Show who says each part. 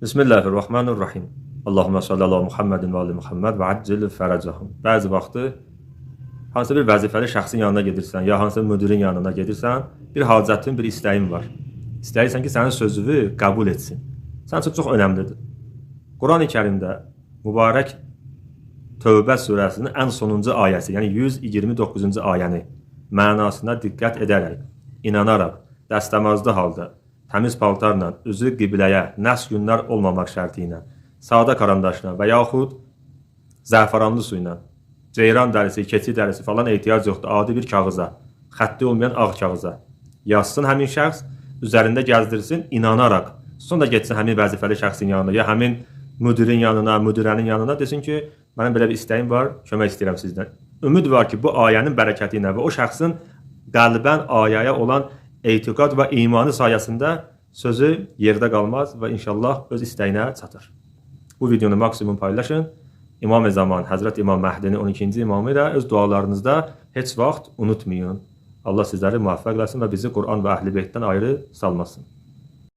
Speaker 1: Bismillahirrahmanirrahim. Allahumma salli ala Muhammedin və ali Muhammed və accil fərəcəhum. Bəzi vaxtı hansısa bir vəzifəli şəxsin yanına gedirsən, ya hansısa müdirin yanına gedirsən, bir hacətin, bir istəyin var. İstəyirsən ki, sənin sözünü qəbul etsin. Sənin üçün çox önəmlidir. Quran-ı Kərimdə mübarək Tövbə surəsinin ən sonuncu ayəsi, yəni 129-cu ayəni mənasına diqqət edərək, inanaraq, dəstəmazlı halda, təmiz paltarla, üzü qibləyə, nəs günlər olmamaq şərti ilə, sadə karandaşla və yaxud zəfəranlı su ilə, ceyran dərisi, keçi dərisi falan ehtiyac yoxdur. Adi bir kağıza, xətti olmayan ağ kağıza yazsın həmin şəxs, üzərində gəzdirsin, inanaraq. Sonra getsin həmin vəzifəli şəxsin yanına, ya həmin müdirin yanına, müdirənin yanına, desin ki, mənim belə bir istəyim var, kömək istəyirəm sizdən. Ümid var ki, bu ayənin bərəkəti ilə və o şəxsin qəlbən ayəyə olan etiqad və imanı sayəsində sözü yerdə qalmaz və inşallah öz istəyinə çatır. Bu videonu maksimum paylaşın. İmam-ı Zaman, Həzrət İmam Məhdinin 12-ci imamı ilə öz dualarınızda heç vaxt unutmayın. Allah sizləri müvəffəq eləsin və bizi Quran və Əhl-i Beytdən ayrı salmasın.